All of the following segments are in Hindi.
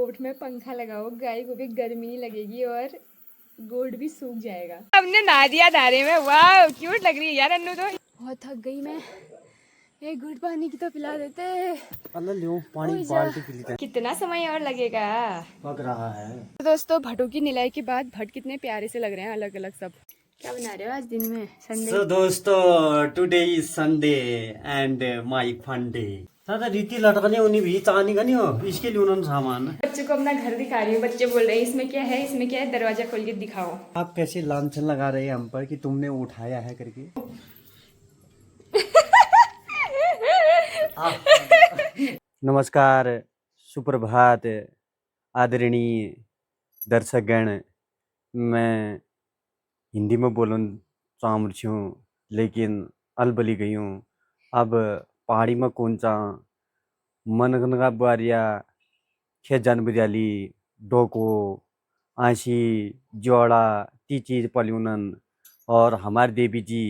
गोट में पंखा लगाओ, गाय को भी गर्मी नहीं लगेगी और गोट भी सूख जाएगा। हमने नहा दिया धारे में, वाह क्यूट लग रही है यार अन्नू तो। बहुत थक गई मैं, एक घूंट पानी की तो पिला देते। पानी बाल्टी पी लेते हैं। कितना समय और लगेगा? लग रहा है। तो दोस्तों भटों की निलाई के बाद भट कितने प्यारे से लग रहे हैं अलग अलग सब। क्या बना रहे हो आज दिन में? संडे। So दोस्तों today is Sunday and my fun day. दादा रीति लटकने उन्हीं भी चाहनी का नहीं हो, इसके लिए उन्होंने सामान। बच्चों को अपना घर दिखा रही हूँ, बच्चे बोल रहे हैं इसमें क्या है, इसमें क्या है, दरवाजा खोल के दिखाओ। आप कैसे लांछन लगा रहे हैं हम पर कि तुमने उठाया है करके। नमस्कार, सुप्रभात आदरणीय दर्शकगण। मैं हिंदी में बोलूँ चामर छूँ लेकिन अलबली गई हूँ। अब पहाड़ी में कौन सा मनगनगा बारिया खे जनबरियाली डोको आंशी जोड़ा ती चीज पल्यूनन और हमारे देवी जी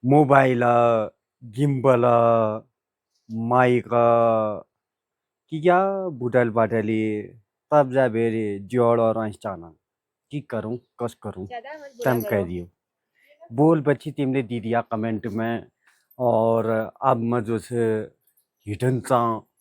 मोबाइल गिम्बल माइक कि क्या बुटल बाटली तब जा बेरे जोड़ और आंश चाना की करूँ कस करूँ तम कह दियो बोल बच्ची तिमले दी दिया कमेंट में। और अब मैं जो से हिडन सा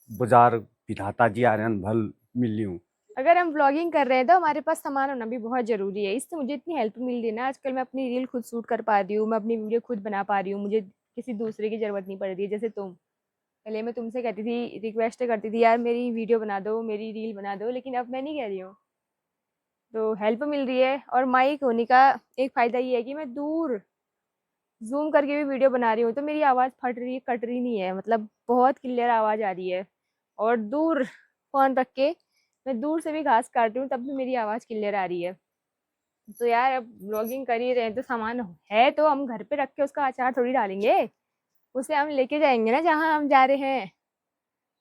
बाजार विधाता जी आ रहे हैं भल मिल हूँ। अगर हम व्लॉगिंग कर रहे हैं तो हमारे पास सामान होना भी बहुत जरूरी है। इससे मुझे इतनी हेल्प मिल रही है ना, आजकल मैं अपनी रील खुद शूट कर पा रही हूँ, मैं अपनी वीडियो खुद बना पा रही हूँ, मुझे किसी दूसरे की जरूरत नहीं पड़ रही है। जैसे तुम, पहले मैं तुमसे कहती थी, रिक्वेस्ट करती थी यार मेरी वीडियो बना दो, मेरी रील बना दो, लेकिन अब मैं नहीं कह रही हूँ, तो हेल्प मिल रही है। और माइक होने का एक फ़ायदा ये है कि मैं दूर जूम करके भी वीडियो बना रही हूँ तो मेरी आवाज़ फट रही कट रही नहीं है, मतलब बहुत क्लियर आवाज़ आ रही है। और दूर फ़ोन रख के मैं दूर से भी घास काट रही हूँ तब भी मेरी आवाज़ क्लियर आ रही है। तो यार अब ब्लॉगिंग कर ही रहे हैं तो सामान है तो हम घर पे रख के उसका अचार थोड़ी डालेंगे, उसे हम लेके जाएंगे ना जहाँ हम जा रहे हैं।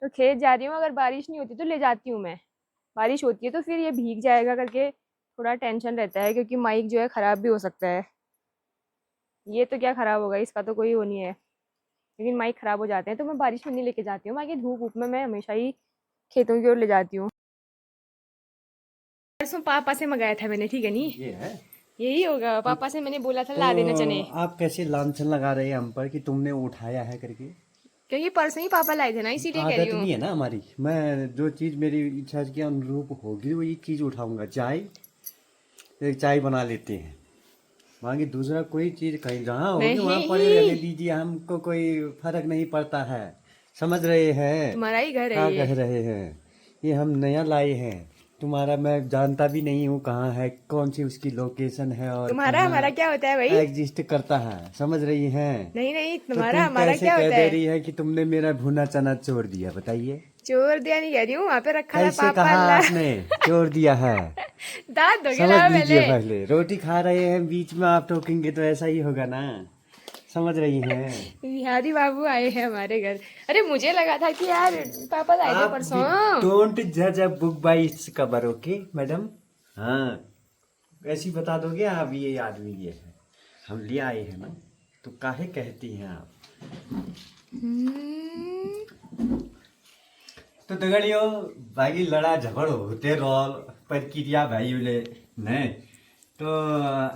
तो खेत जा रही हूँ, अगर बारिश नहीं होती तो ले जाती हूँ मैं, बारिश होती है तो फिर ये भीग जाएगा करके थोड़ा टेंशन रहता है, क्योंकि माइक जो है ख़राब भी हो सकता है। ये तो क्या ख़राब होगा, इसका तो कोई वो नहीं है, लेकिन माइक ख़राब हो जाते हैं तो मैं बारिश में नहीं लेके जाती हूँ। बाकी धूप वूप में मैं हमेशा ही खेतों की ओर ले जाती हूँ। परसों पापा से मंगाया था मैंने, ठीक है नहीं ये है यही होगा, पापा से मैंने बोला था ला देना चने। आप कैसे लांछन लगा रहे हैं हम पर कि तुमने उठाया है करके। क्योंकि परसों ही पापा लाए थे ना, इसीलिए कह रही आदत हूँ। नहीं है ना हमारी, मैं जो चीज मेरी इच्छा के अनुरूप होगी वही चीज उठाऊंगा। चाय एक चाय बना लेते हैं, बाकी दूसरा कोई चीज कहीं जहाँ होगी वहाँ पड़े रहने दीजिए, हमको कोई फर्क नहीं पड़ता है। समझ रहे हैं तुम्हारा ही घर है क्या ये। कह रहे हैं। ये हम नया लाए हैं, तुम्हारा मैं जानता भी नहीं हूँ कहाँ है, कौन सी उसकी लोकेशन है और तुम्हारा हमारा क्या होता है भाई? एग्जिस्ट करता है। समझ रही हैं। नहीं नहीं, तो तुम्हारा तुम हमारा कैसे क्या कह होता दे है? रही है कि तुमने मेरा भुना चना छोड़ दिया, बताइए। चोर दिया नहीं कह रही हूँ, वहाँ पे रखा था कैसे पापा कहा ला। आपने छोड़ दिया है। दांत धो के समझ लाओ लीजिए, पहले। पहले रोटी खा रहे हैं बीच में आप टोकेंगे तो ऐसा ही होगा ना। समझ रही हैं। बिहारी बाबू आए हैं हमारे घर। अरे मुझे लगा था कि यार पापा आए थे आप परसों। डोंट जज a book by its cover, okay madam. हाँ ऐसी बता दोगे आप ये आदमी ये है, हम ले आए हैं ना, तो काहे कहती हैं आप। तो दगड़ियो बाकी लड़ा झगड़ होते रोल प्रक्रिया भाइयोले ने तो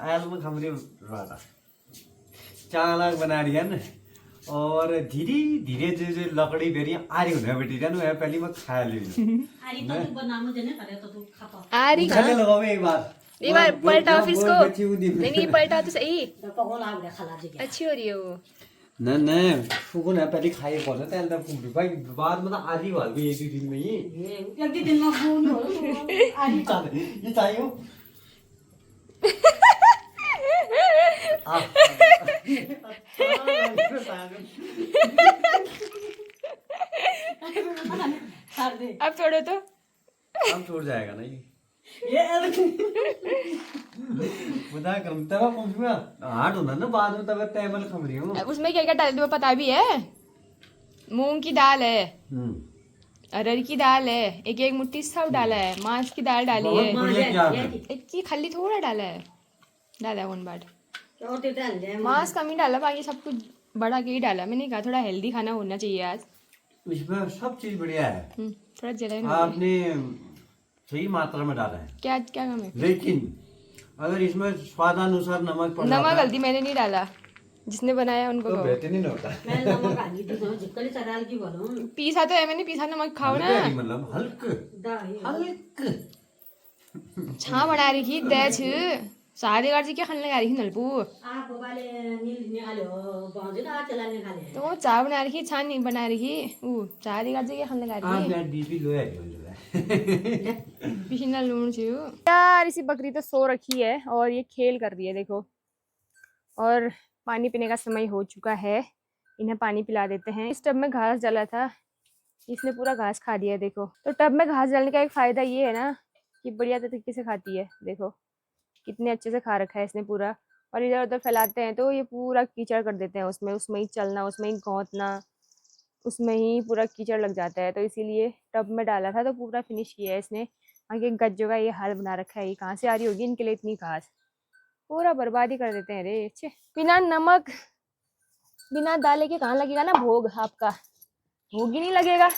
आयल में खमरी राडा चालाक बना रही है ना। और धीरे धीरे जो जो लकड़ी बेरी आरी होने बेटी जानो है पहली मैं खा ले आरी खा ले लगाओ एक बार पलटा ऑफिस को। नहीं नहीं पलटा तो सही, अच्छी हो रही है वो। नहीं फुकुन है पहले खाए बोले तो अंदर कुम्भी भाई बाद में तो आधी वाल भी एक दिन में ही एक दिन में खून हो आधी चाहे ये चाहिए अब छोड़ो तो हम छोड़ जाएगा ना ये बता कर तब पहुंचूंगा हार्ड होना ना बाद में तब तैमल खम रही हूँ। उसमें क्या क्या डाल तुम्हें पता भी है? मूंग की दाल है, अरहर की दाल है, एक एक मुट्ठी सब डाला है, मांस की दाल डाली है, एक खली थोड़ा डाला है वन बाट मांस कम ही डाला, बाकी सब कुछ बड़ा के ही डाला। मैंने कहा थोड़ा हेल्दी खाना होना चाहिए आज, इसमें सब चीज बढ़िया है, थोड़ा जलन आपने सही मात्रा में डाला है, क्या क्या काम है? लेकिन अगर इसमें स्वादानुसार नमक पड़ नमक जाता हल्दी मैंने नहीं डाला, जिसने बनाया उनको तो कहो। बेहतरीन होता। मैं नमक आनी थी तो जिक्कली चढ़ा की बोलो पीसा तो है मैंने, पीसा नमक खाओ ना। हल्का ही मतलब हल्क दाही हल्क। छा बना रही थी दैछ सारे गाड़ी क्या खाने लगा रही थी नलपू। आप बाले नील निकाले हो बांधे ना चला निकाले तो वो चाय बना रही थी, छा नहीं बना रही थी वो सारी गाड़ी क्या खाने लगा आप रही यार बीपी लो है पीना लूण छू यार। इसी बकरी तो सो रखी है और ये खेल कर रही है देखो। और पानी पीने का समय हो चुका है, इन्हें पानी पिला देते हैं। इस टब में घास जला था, इसने पूरा घास खा दिया देखो। तो टब में घास जलने का एक फायदा ये है ना कि बढ़िया तरीके से खाती है, देखो कितने अच्छे से खा रखा है इसने पूरा। और इधर उधर फैलाते हैं तो ये पूरा कीचड़ कर देते हैं उसमें, उसमें ही चलना, उसमें ही गौंतना, उसमें ही पूरा कीचड़ लग जाता है। तो इसीलिए टब में डाला था तो पूरा फिनिश किया है इसने। आगे गज्जों का ये हाल बना रखा है, ये कहाँ से आ रही होगी इनके लिए इतनी घास, पूरा बर्बाद ही कर देते हैं रे। अच्छे बिना नमक बिना दाले के कहाँ लगेगा ना भोग, आपका भोग ही नहीं लगेगा।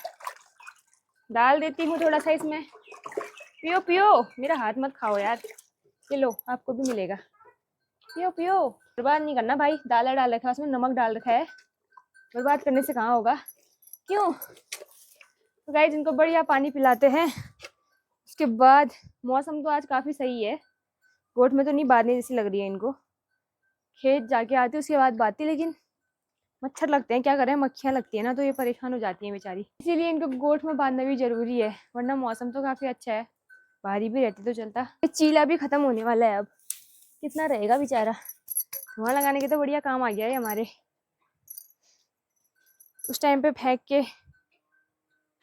डाल देती हूँ थोड़ा सा इसमें, पियो पियो, मेरा हाथ मत खाओ यार, ये लो आपको भी मिलेगा, पियो पियो। बर्बाद नहीं करना भाई, दाला डाल रखा है उसमें, नमक डाल रखा है, बर्बाद करने से कहाँ होगा, क्यों। तो गाइस इनको बढ़िया पानी पिलाते हैं। उसके बाद मौसम तो आज काफ़ी सही है, गोट में तो नहीं बांधने जैसी लग रही है इनको, खेत जाके आती उसके बाद बाती, लेकिन मच्छर लगते हैं, क्या करें, मक्खियाँ लगती है ना तो ये परेशान हो जाती हैं बेचारी, इसीलिए इनको गोट में बांधना भी जरूरी है। वरना मौसम तो काफ़ी अच्छा है, बाहरी भी रहती तो चलता। ये चीला भी खत्म होने वाला है अब, कितना रहेगा बेचारा, धुआं लगाने के तो बढ़िया काम आ गया है हमारे। उस टाइम पे फेंक के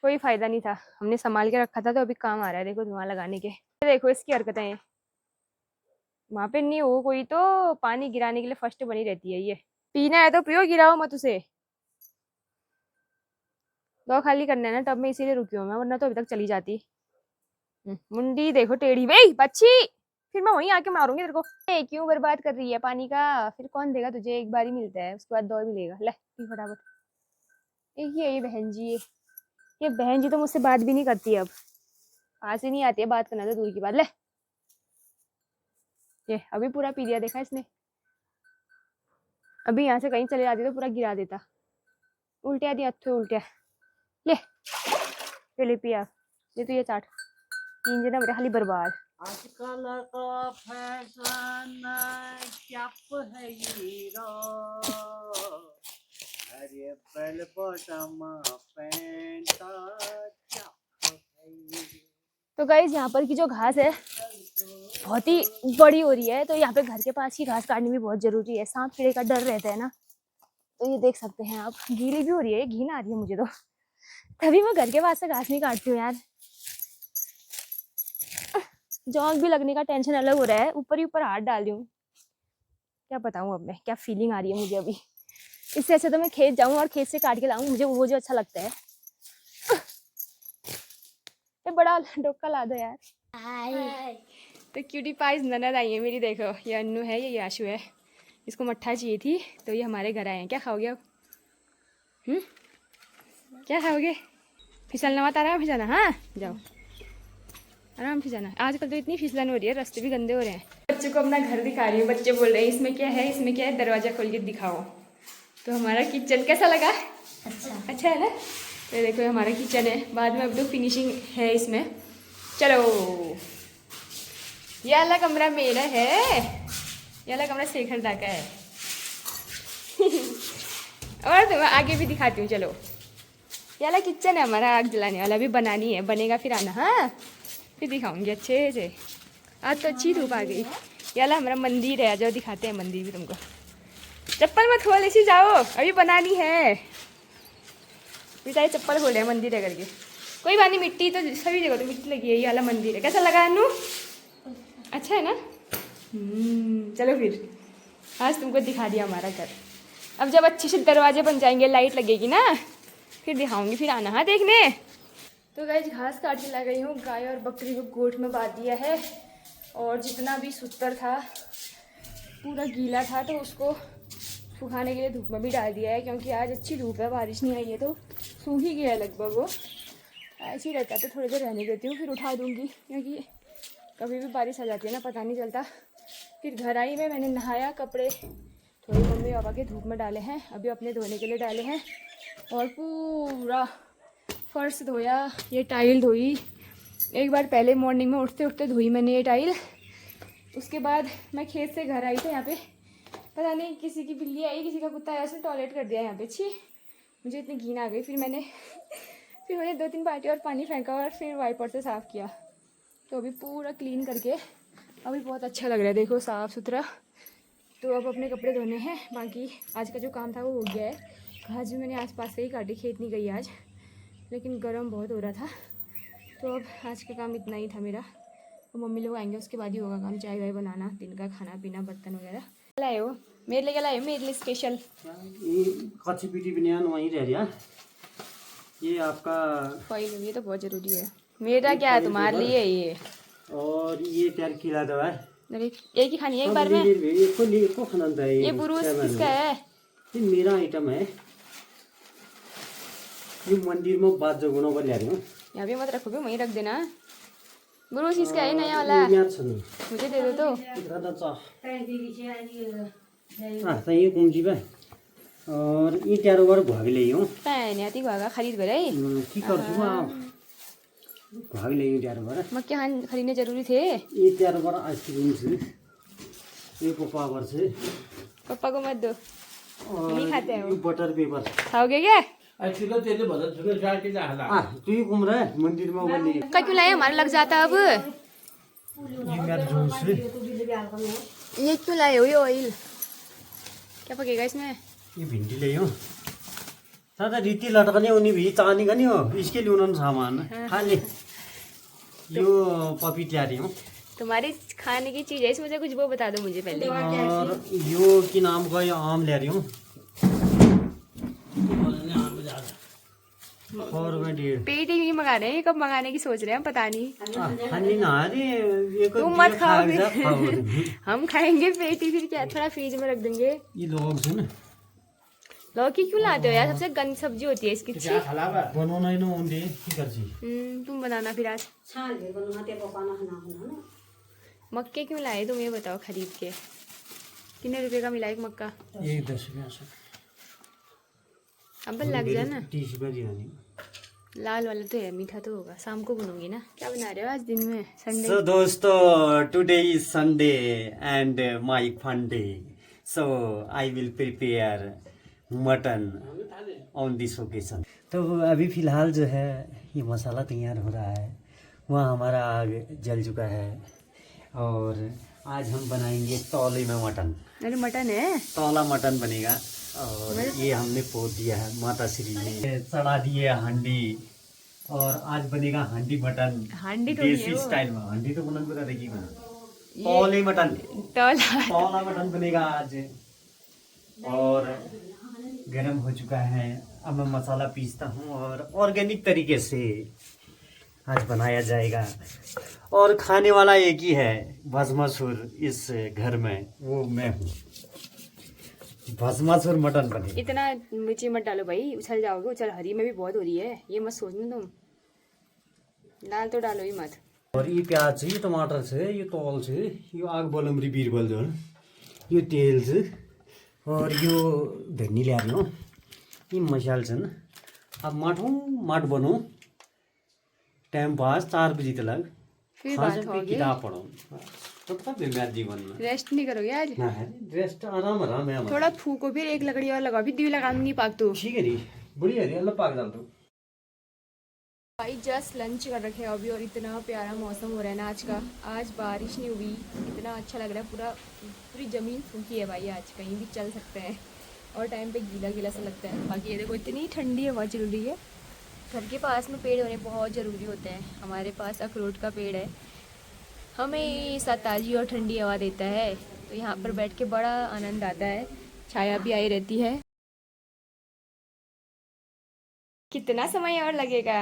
कोई फायदा नहीं था, हमने संभाल के रखा था तो अभी काम आ रहा है, देखो धुआं लगाने के। देखो इसकी हरकतें, वहां पे नहीं हो कोई तो पानी गिराने के लिए फर्स्ट बनी रहती है ये। पीना है तो पियो, गिराओ मत उसे। दो खाली करना है ना टब में, इसीलिए रुकी हूँ मैं, वरना तो अभी तक चली जाती। मुंडी देखो टेढ़ी, भाई बच्ची, फिर मैं वहीं आके मारूंगी तेरे को। क्यों बर्बाद कर रही है पानी का, फिर कौन देगा तुझे, एक बार ही मिलता है, उसके बाद दो मिलेगा। ले पी फटाफट। एक ही है ये बहन जी, ये बहन जी तो मुझसे बात भी नहीं करती अब, पास ही नहीं आती है, बात करना तो दूर की बात। ले ये अभी पूरा पी दिया, देखा इसने। अभी यहाँ से कहीं चले जाती तो पूरा गिरा देता। उल्टिया दिया, उल्टिया। ले पिया, ले तू ये चाट, तीन जना मेरे खाली बर्बाद। आजकल का फैशन चप है हीरो, अरे बेल बॉटम पैंट चप है। तो गाइस यहाँ पर की जो घास है बहुत ही बड़ी हो रही है, तो यहाँ पे घर के पास की घास काटनी भी बहुत जरूरी है, सांप कीड़े का डर रहता है ना। तो ये देख सकते हैं आप, गीली भी हो रही है, घिन आ रही है मुझे तो, तभी मैं घर के पास से घास नहीं काटती हूँ यार। जौंक भी लगने का टेंशन अलग हो रहा है, ऊपर ही ऊपर हाथ डाल रही हूँ, क्या बताऊँ अब मैं, क्या फीलिंग आ रही है मुझे अभी। इससे अच्छा तो मैं खेत जाऊँ और खेत से काट के लाऊं, मुझे वो जो अच्छा लगता है। ये बड़ा डोका ला दो यार। तो क्यूटी पाइज ननद आई है मेरी, देखो ये अन्नू है, ये याशु है। इसको मट्ठा चाहिए थी तो ये हमारे घर आए हैं। क्या खाओगे अब, क्या खाओगे? फिसलना मत, आराम फिसलना, हाँ जाओ आराम फिसलना। आजकल तो इतनी फिसलन हो रही है, रास्ते भी गंदे हो रहे हैं। बच्चों को अपना घर दिखा रही हूँ, बच्चे बोल रहे हैं इसमें क्या है, इसमें क्या है, दरवाजा खोल के दिखाओ। तो हमारा किचन कैसा लगा? अच्छा है ना। तो देखो ये हमारा किचन है, बाद में अब तो फिनिशिंग है इसमें। चलो ये वाला कमरा मेरा है, ये वाला कमरा शेखर दा का है। और तो मैं आगे भी दिखाती हूँ, चलो ये वाला किचन है हमारा, आग जलाने वाला भी बनानी है, बनेगा फिर आना, हाँ फिर दिखाऊंगी अच्छे से। आज तो अच्छी धूप आ गई। ये वाला हमारा मंदिर है, जाओ दिखाते हैं मंदिर भी तुमको। चप्पल मत खोल, इसी जाओ अभी बनानी है। बेचारे चप्पल खोले हैं मंदिर है करके, कोई बात नहीं, मिट्टी तो सभी जगह तो मिट्टी लगी है। ये वाला मंदिर है, कैसा लगा अनु? अच्छा है ना। चलो फिर आज तुमको दिखा दिया हमारा घर। अब जब अच्छे से दरवाजे बन जाएंगे, लाइट लगेगी ना, फिर दिखाऊंगी, फिर आना हाँ देखने। तो गाइस घास काट के ला गई हूँ, गाय और बकरी को गोठ में बांध दिया है। और जितना भी सूतर था पूरा गीला था तो उसको सुखाने के लिए धूप में भी डाल दिया है, क्योंकि आज अच्छी धूप है, बारिश नहीं आई है तो सूख ही गया लगभग वो, ऐसे ही रहता है तो थोड़ी देर रहने देती हूँ, फिर उठा दूँगी क्योंकि कभी भी बारिश आ जाती है ना, पता नहीं चलता। फिर घर आई मैंने नहाया, कपड़े थोड़े मम्मी पापा के धूप में डाले हैं, अभी अपने धोने के लिए डाले हैं, और पूरा फर्श धोया, ये टाइल धोई एक बार पहले मॉर्निंग में उठते उठते धोई मैंने ये टाइल। उसके बाद मैं खेत से घर आई तो यहाँ पे पता नहीं किसी की बिल्ली आई, किसी का कुत्ता आया, उसने टॉयलेट कर दिया यहाँ पे। छी, मुझे इतनी घिन आ गई। फिर मैंने 2-3 बाल्टी और पानी फेंका और फिर वाइपर से साफ़ किया, तो अभी पूरा क्लीन करके अभी बहुत अच्छा लग रहा है, देखो साफ़ सुथरा। तो अब अपने कपड़े धोने हैं, बाकी आज का जो काम था वो हो गया है। घास भी मैंने आसपास से ही काटी, खेत नहीं गई आज, लेकिन गर्म बहुत हो रहा था। तो अब आज का काम इतना ही था मेरा, तो मम्मी लोग आएंगे उसके बाद ही होगा काम, चाय वाय बनाना, दिन का खाना पीना, बर्तन वगैरह। लाए हो मेरे लिए, क्या लाए हो मेरे लिए स्पेशल? ये कच्ची पीटी बनियान वहीं रह गया, ये आपका फॉइल, ये तो बहुत ज़रूरी है। मेरा क्या है, तुम्हारे लिए ये। और ये प्यार खिला दवा है, अरे एक ही खानी है एक बार में। को खाना है। ये बुरुश किसका है? ये मेरा आइटम है, ये मंदिर में बात जगुना को ले रही हूँ। यहाँ पे मत रखोगे, वहीं रख देना। बुरुश इसका है नया वाला, मुझे दे दो तो। ये कुंजी पे और ये त्यारो बार भाग ले हूँ, पैन आती भागा खरीद भरे की करछु आप भाग ले त्यारो बार मक्के खान खरीदने जरूरी थे। ये त्यारो बार आइसक्रीम से, ये पापा से, पापा को मत दो, और नहीं खाते हैं वो। ये बटर पेपर खाओगे क्या? तू ही घूम रहा है मंदिर में बोली का क्यों लाए, हमारा लग जाता अब। ये मेरा जूस है, ये क्यों लाए हो ये ऑयल, क्या पकेगा इसमें? ये भिंडी ले हूँ सादा रीति लटकने उन्हीं भी चाहने का नहीं हो, इसके लिए उन्होंने सामान हाँ ले। यो पपी ले रही हूँ, तुम्हारी खाने की चीज है, इसमें से कुछ वो बता दो मुझे पहले। और यो की नाम का ये आम ले रही हूँ, और मैं 1.5 पेट ही नहीं मंगा रहे हैं, कब मंगाने की सोच रहे हैं हम, पता नहीं। हाँ नहीं ना अरे ये तुम मत खाओ हम खाएंगे पेट ही, फिर क्या थोड़ा फ्रिज में रख देंगे। ये लोग से ना लौकी क्यों लाते हो यार, सबसे गंदी सब्जी होती है इसकी। बनाना ही ना ओंडे की कर जी। तुम बनाना फिर आज। छान के बनवा ते पकाना खाना ना। मक्के क्यों लाए तुम ये बताओ खरीद के, कितने रुपए का मिला एक मक्का? ये 10 रुपया से अब लग जा ना। 30 रुपया दिया नहीं। लाल वाला तो है, मीठा तो होगा, शाम को बनूंगी ना। क्या बना रहे हो आज दिन में, संडे? So दोस्तों, today is Sunday and my fun day. So I will prepare mutton on this occasion. तो अभी फिलहाल जो है ये मसाला तैयार हो रहा है, वहाँ हमारा आग जल चुका है और आज हम बनाएंगे तौले में मटन। अरे मटन है, तौला मटन बनेगा और ये हमने पोत दिया है माता श्री ने, चढ़ा दिए हांडी और आज बनेगा हांडी मटन। हांडी तो देसी स्टाइल में, हांडी तो बुनन बता देगी मैं, तौले मटन, तौला मटन बनेगा आज। और गरम हो चुका है, अब मैं मसाला पीसता हूँ और ऑर्गेनिक तरीके से आज बनाया जाएगा। और खाने वाला एक ही है भस्मासुर इस घर में, वो मैं हूँ। भस्मासुर मटन बने। इतना मिर्ची मत डालो भाई, उछल जाओगे। उछल हरी में भी बहुत हो रही है, ये मत सोचना तुम, लाल तो डालो ही मत। और ये प्याज से, ये टमाटर से, ये तौल से, ये आग बलमरी बीरबल जो ये तेल से और यो धनी ल्या रही हूँ, ये मसाल छन्। अब माट बनू टाइम पास 4 बजी तक, फिर बात होगी। किताब पढ़ो तब तक मेरा जीवन में रेस्ट नहीं करोगे आज? ना है रेस्ट, आराम है। थोड़ा फूको, फिर एक लकड़ी और लगाओ, फिर दिवे लगाऊंगी पाक तो। ठीक है री बढ़िया री, अल्लाह पाक डाल दो भाई। जस्ट लंच कर रखे अभी और इतना प्यारा मौसम हो रहा है ना आज का। आज बारिश नहीं हुई, इतना अच्छा लग रहा है, पूरी ज़मीन सूखी है भाई। आज कहीं भी चल सकते हैं और टाइम पे गीला गीला सा लगता है। बाकी ये देखो इतनी ठंडी हवा चल रही है। घर के पास में पेड़ होने बहुत ज़रूरी होते हैं। हमारे पास अखरोट का पेड़ है, हमेशा ताज़ी और ठंडी हवा देता है, तो यहाँ पर बैठ के बड़ा आनंद आता है, छाया भी आई रहती है। कितना समय और लगेगा?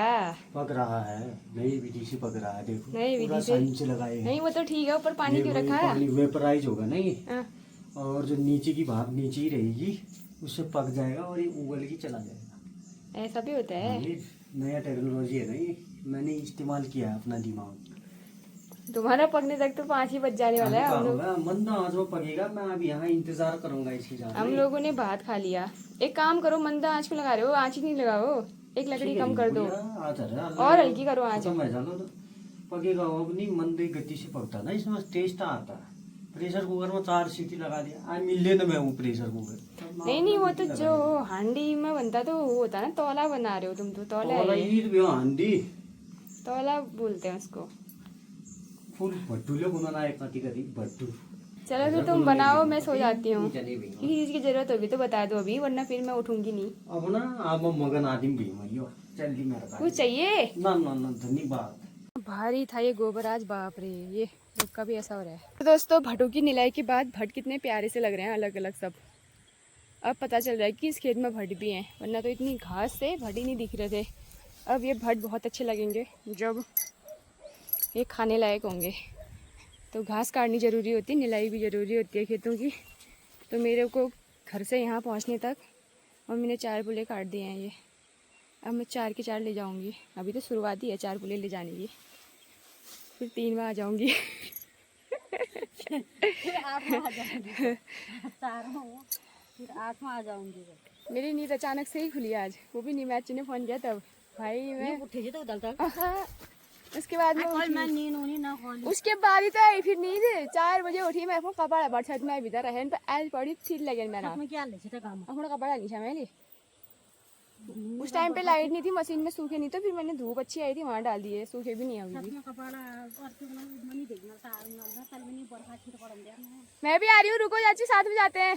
पक रहा है, नई विधि से पक रहा है, देखो नई विधि पूरा से? साइंस से लगाए हैं। नहीं वो तो ठीक है, ऊपर पानी क्यों रखा है? पानी वेपराइज होगा ना ये, हाँ। और जो नीचे की भाप नीचे ही रहेगी, उससे पक जाएगा और ये उबल के चला जाएगा। ऐसा भी होता है। ये नया टेक्नोलॉजी है ना, ये मैंने इस्तेमाल किया है अपना दिमाग। तुम्हारा पकने तक तो 5 ही बज जाने वाला है। हम लोग मंदा आज वो पकेगा, मैं अब यहाँ इंतजार करूंगा इसकी जाने। हम लोगों ने भात खा लिया। एक काम करो, मंदा आंच को लगा रहे हो, आंच ही नहीं लगाओ, एक लकड़ी कम कर दो और हल्की करो आंच। तो पकेगा वो अपनी मंदी गति से पकता ना, इसमें टेस्ट आता है। प्रेशर कुकर में 4 सीटी लगा दिया, आज मिले तो मैं हूँ प्रेशर कुकर। नहीं नहीं, वो तो जो हांडी में बनता तो वो होता है ना, तौला बना रहे हो तुम तो। तौला है ये। हांडी तौला बोलते हैं उसको। फुल भट्टूले बनाना है, कति कति भट्टू। चलो फिर तुम बनाओ, मैं सो जाती हूँ। किसी चीज की जरूरत होगी तो बता दो अभी, वरना फिर मैं उठूंगी नहीं। अब ना अब मगन आदमी भी मरियो, जल्दी मेरा कुछ चाहिए? ना ना ना, धन्यवाद। भारी था ये गोबर आज, बाप रे। ये लोग का भी ऐसा हो रहा है। तो दोस्तों, भट्टों की निलाई के बाद भट्ट कितने प्यारे से लग रहे हैं, अलग अलग सब। अब पता चल रहा है कि इस खेत में भट्ट भी हैं, वरना तो इतनी घास से भट्ट ही नहीं दिख रहे थे। अब ये भट्ट बहुत अच्छे लगेंगे जब ये खाने लायक होंगे। तो घास काटनी ज़रूरी होती है, निलाई भी ज़रूरी होती है खेतों की। तो मेरे को घर से यहाँ पहुँचने तक मम्मी ने 4 पुले काट दिए हैं ये। अब मैं 4 के 4 ले जाऊँगी। अभी तो शुरुआत ही है 4 पुले ले जाने की, फिर 3 में आ जाऊँगी। फिर 8 में आ जाऊंगी, 4 में, फिर 8 में आ जाऊंगी। मेरी नींद अचानक से ही खुली आज, वो भी नहीं, मैच ने फ़ोन किया तब। भाई मैं उठी तो उधर तक उसके बाद में मैं नींद होनी ना खोली। उसके बाद ही तो आई फिर नींद। 4 बजे उठी मैं, अपना कपड़ा बढ़ छत में भीतर रहे तो आज पड़ी सीट लगे मेरा। मैं क्या ले छे काम अपना कपड़ा नहीं था मैंने। उस टाइम पे लाइट नहीं थी, मशीन में सूखे नहीं, तो फिर मैंने धूप अच्छी आई थी वहाँ डाल दिए, सूखे भी नहीं अभी भी। मैं भी आ रही हूँ, रुको चाची, साथ में जाते हैं।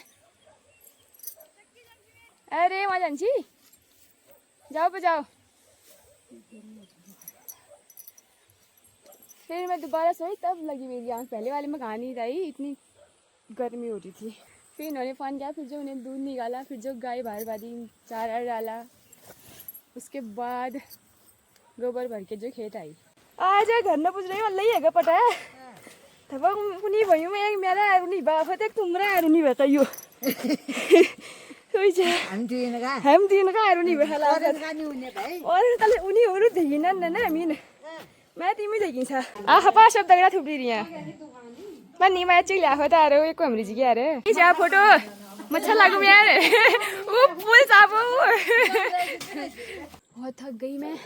अरे वहाँ जानची, जाओ पे जाओ। फिर मैं दोबारा सोई तब लगी मेरी आँख, पहले वाले में कहा नहीं रही, इतनी गर्मी हो रही थी। फिर इन्होंने फ़ोन किया, फिर जो उन्हें दूध निकाला, फिर जो गाय बाहर बारी चारा डाला, उसके बाद गोबर भर के जो खेत आई। आज घर न पूछ रही वल्ल है पटा है तब उनी भयो मैं मेरा उनी बाप है तुमरा उनी बताइयो हम दिन का उनी बहला और तले उनी और देखिन न मीन मैं तिमी देखिन्छ आ हपा शब्द गरा थुप्री रिया बन्नी मैं चिक ल्या होता रे एक हमरी जी यार ये जा फोटो मच्छर लागू यार वो फुल साबो बहुत थक गई मैं,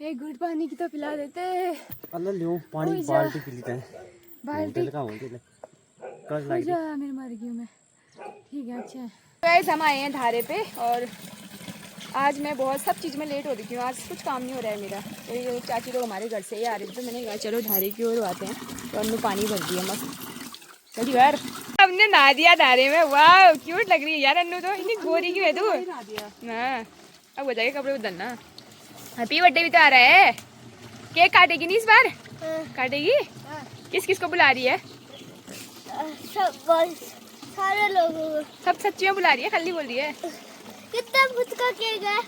एक घुट पानी की तो पिला देते। अल्लाह लियो पानी बाल्टी पी लेते हैं। बाल्टी का होती है कर लाइट मेरे मर गई मैं। ठीक है, अच्छा गाइस हम आए हैं धारे पे और आज मैं बहुत सब चीज़ में लेट हो रही हूँ। आज कुछ काम नहीं हो रहा है मेरा। तो ये चाची लोग हमारे घर से ही आ रहे थे, तो मैंने कहा चलो धारे की ओर आते हैं। तो हमने पानी भर दिया मस्त। चलिए यार, हमने नहा दिया धारे में। वाह क्यूट लग रही है यार अन्नू, तो इतनी गोरी की है तू। हाँ अब हो जाएगा कपड़े बदलना। हैप्पी बर्थडे भी तो आ रहा है। केक काटेगी नहीं इस बार? काटेगी? किस किस को बुला रही है? सारे लोगों को। सब सच्ची में बुला रही है, खाली बोल रही है? कितना फुट का केक है?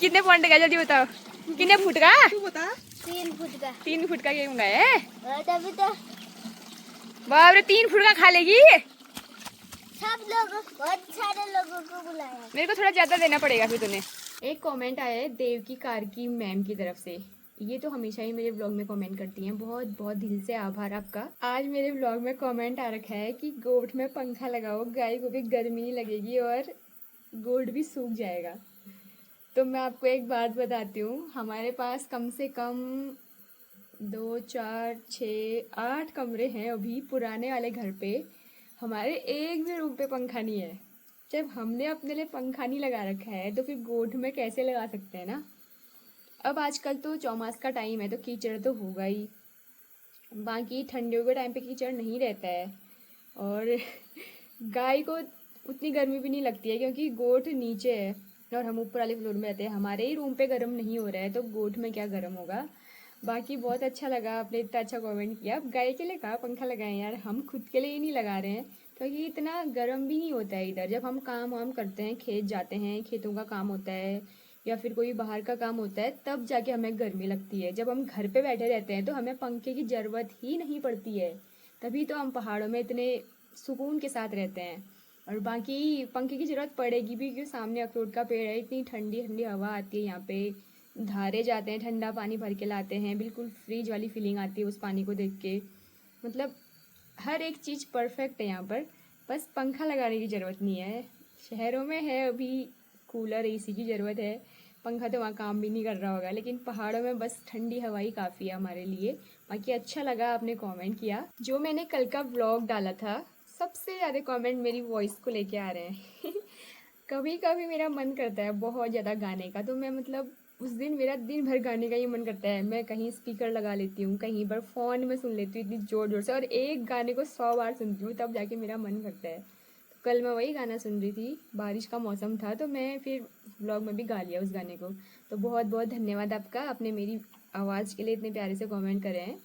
कितने पॉइंट का जल्दी बताओ। कितने फुट का? 3 फुट का। 3 फुट का केक मंगाया है? तभी तो बाप रे 3 फुट का खा लेगी? सब लोगों, बहुत सारे लोगों को बुलाया। मेरे को थोड़ा ज्यादा देना पड़ेगा फिर तूने। एक कमेंट आया है देव की कार की मैम की तरफ से। ये तो हमेशा ही मेरे व्लॉग में कमेंट करती हैं, बहुत बहुत दिल से आभार आपका। आज मेरे व्लॉग में कमेंट आ रखा है कि गोट में पंखा लगाओ, गाय को भी गर्मी नहीं लगेगी और गोट भी सूख जाएगा। तो मैं आपको एक बात बताती हूँ, हमारे पास कम से कम 2 4 6 8 कमरे हैं अभी पुराने वाले घर पे। हमारे एक भी रूम पे पंखा नहीं है। जब हमने अपने लिए पंखा नहीं लगा रखा है तो फिर गोट में कैसे लगा सकते हैं ना। अब आजकल तो चौमास का टाइम है तो कीचड़ तो होगा ही, बाकी ठंडियों के टाइम पे कीचड़ नहीं रहता है। और गाय को उतनी गर्मी भी नहीं लगती है क्योंकि गोट नीचे है और हम ऊपर वाले फ्लोर में रहते हैं। हमारे ही रूम पे गर्म नहीं हो रहा है तो गोट में क्या गर्म होगा। बाकी बहुत अच्छा लगा, आपने इतना अच्छा कमेंट किया। अब गाय के लिए कहा पंखा लगाएं यार, हम खुद के लिए ही नहीं लगा रहे हैं क्योंकि इतना गर्म भी नहीं होता है इधर। जब हम काम वाम करते हैं, खेत जाते हैं, खेतों का काम होता है या फिर कोई बाहर का काम होता है, तब जाके हमें गर्मी लगती है। जब हम घर पे बैठे रहते हैं तो हमें पंखे की ज़रूरत ही नहीं पड़ती है। तभी तो हम पहाड़ों में इतने सुकून के साथ रहते हैं। और बाकी पंखे की ज़रूरत पड़ेगी भी, क्योंकि सामने अखरोट का पेड़ है, इतनी ठंडी ठंडी हवा आती है यहाँ पे, धारे जाते हैं, ठंडा पानी भर के लाते हैं, बिल्कुल फ्रीज वाली फीलिंग आती है उस पानी को देख के। मतलब हर एक चीज़ परफेक्ट है यहाँ पर, बस पंखा लगाने की ज़रूरत नहीं है। शहरों में है अभी कूलर एसी की ज़रूरत है, पंखा तो वहाँ काम भी नहीं कर रहा होगा, लेकिन पहाड़ों में बस ठंडी हवा ही काफ़ी है हमारे लिए। बाकी अच्छा लगा आपने कमेंट किया। जो मैंने कल का व्लॉग डाला था, सबसे ज़्यादा कमेंट मेरी वॉइस को लेके आ रहे हैं कभी कभी मेरा मन करता है बहुत ज़्यादा गाने का, तो मैं मतलब उस दिन मेरा दिन भर गाने का ही मन करता है। मैं कहीं स्पीकर लगा लेती हूँ, कहीं पर फ़ोन में सुन लेती हूँ इतनी ज़ोर ज़ोर से, और एक गाने को 100 बार सुनती हूँ तब जाके मेरा मन करता है। तो कल मैं वही गाना सुन रही थी, बारिश का मौसम था, तो मैं फिर व्लॉग में भी गा लिया उस गाने को। तो बहुत बहुत धन्यवाद आपका, आपने मेरी आवाज़ के लिए इतने प्यारे से कमेंट करे हैं।